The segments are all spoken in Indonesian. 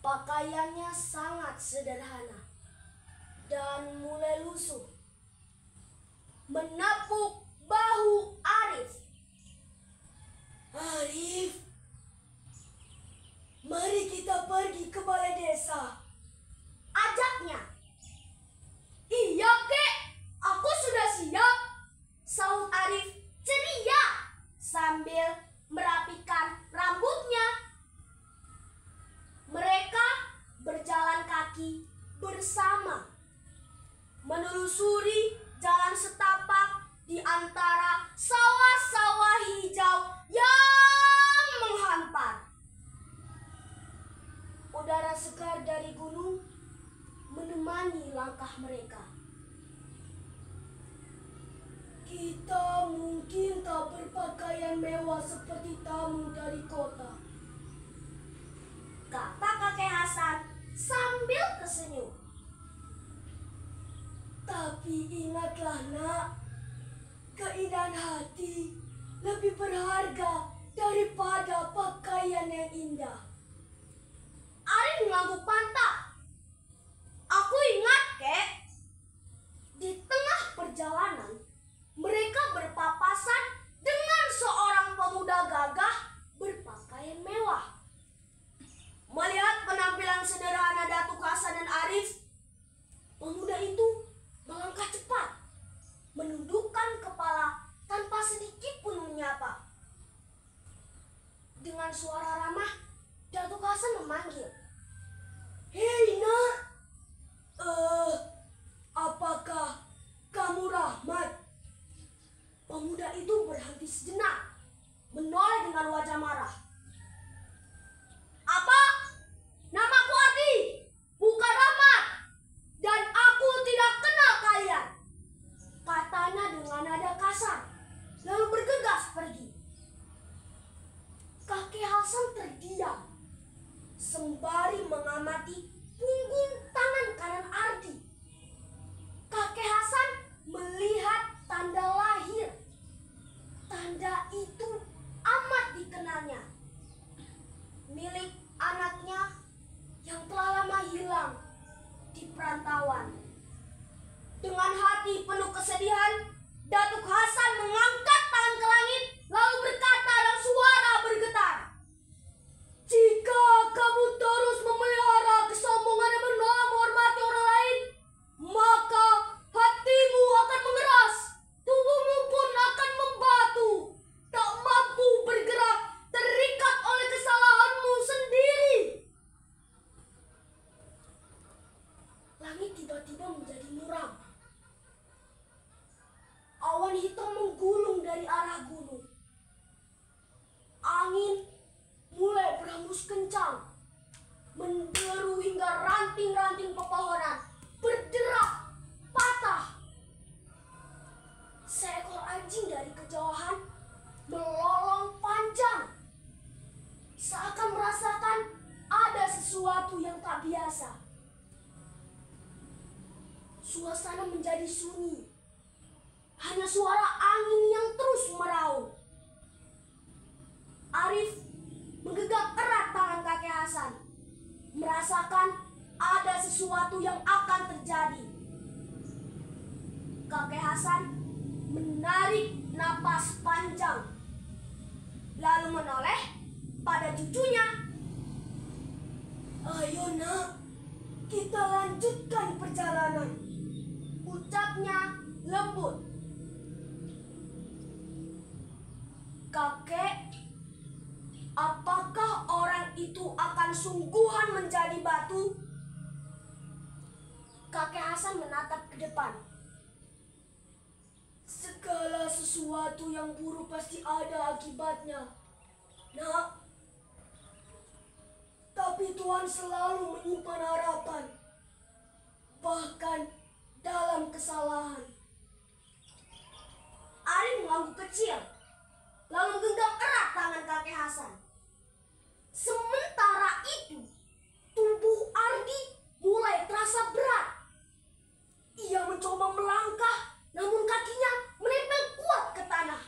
Pakaiannya sangat sederhana dan mulai lusuh, menepuk bahu Arif. Arif, mari kita pergi ke balai desa, ajaknya. Iya kek, aku sudah siap, sahut Arif ceria sambil merapikan rambutnya. Mereka berjalan kaki bersama, menelusuri jalan setapak di antara sawah-sawah hijau yang menghampar. Udara segar dari gunung menemani langkah mereka. Kita mungkin tak berpakaian mewah seperti tamu dari kota, kata kakek Hasan sambil tersenyum. tapi ingatlah nak, keindahan hati lebih berharga daripada pakaian yang indah. Arif mengangguk mantap. Aku ingat kek, di tengah perjalanan mereka berpapasan dengan seorang pemuda gagah berpakaian mewah. Melihat penampilan sederhana Datuk Hasan dan Arif, pemuda itu melangkah cepat, menundukkan kepala tanpa sedikit pun menyapa. Dengan suara ramah, Datuk Hasan memanggil, Hei nak, apakah kamu Rahmat? Pemuda itu berhenti sejenak, menoleh dengan wajah marah. Apa? Namaku Adi, bukan Rahmat, dan aku tidak kenal kalian, katanya dengan nada kasar, lalu bergegas pergi. Kakek Hasan terdiam, sembari mengamati punggung tangan kanan Ardi. Kakek Hasan melihat tanda lahir. Tanda itu amat dikenalnya, milik anaknya yang telah lama hilang di perantauan. Dengan hati penuh kesedihan, Datuk Hasan mengangkat tangan ke langit lalu berkata dengan suara bergetar, Jika kamu terus memelihara kesombongan dan menolak menghormati orang lain, maka hatimu akan mengeras, tubuhmu pun akan membatu, tak mampu bergerak, terikat oleh kesalahanmu sendiri. Langit tiba-tiba menjadi muram. Awan hitam menggulung dari arah gunung. Angin mulai berhembus kencang, menderu hingga ranting-ranting pepohonan berderak patah. Seekor anjing dari kejauhan melolong panjang, seakan merasakan ada sesuatu yang tak biasa. Suasana menjadi sunyi, hanya suara angin yang terus meraung. Arif menggenggam erat tangan kakek Hasan, merasakan ada sesuatu yang akan terjadi. Kakek Hasan menarik napas panjang, lalu menoleh pada cucunya. Ayo nak, kita lanjutkan perjalanan, ucapnya lembut. Kakek, apakah orang itu akan sungguhan menjadi batu? Kakek Hasan menatap ke depan. segala sesuatu yang buruk pasti ada akibatnya, nak. Tapi Tuhan selalu menyimpan harapan, bahkan dalam kesalahan. Arif mengangguk kecil, lalu menggenggam erat tangan kakek Hasan. Sementara itu, tubuh Ardi mulai terasa berat. Ia mencoba melangkah, namun kakinya menempel kuat ke tanah.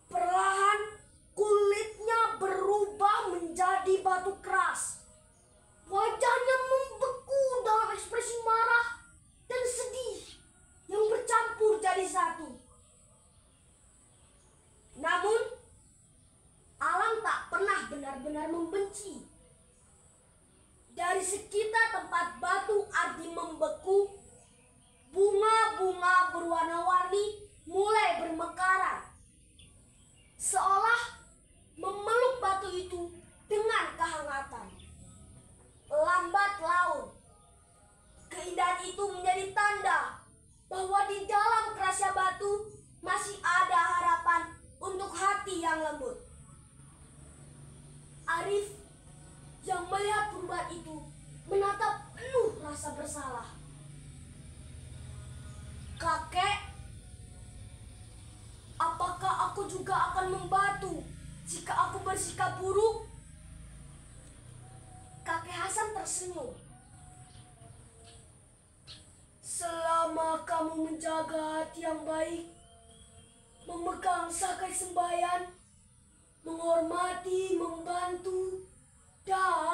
Perlahan, kulitnya berubah menjadi batu keras. membeku, bunga-bunga berwarna-warni mulai bermekaran, seolah memeluk batu itu dengan kehangatan. Lambat laun, keindahan itu menjadi tanda bahwa di dalam kerasnya batu masih ada harapan untuk hati yang lembut. Arif yang melihat perubahan itu menatap penuh rasa bersalah. Kakek, apakah aku juga akan membatu jika aku bersikap buruk? Kakek Hasan tersenyum. Selama kamu menjaga hati yang baik, memegang sakai sembayan, menghormati, membantu, dan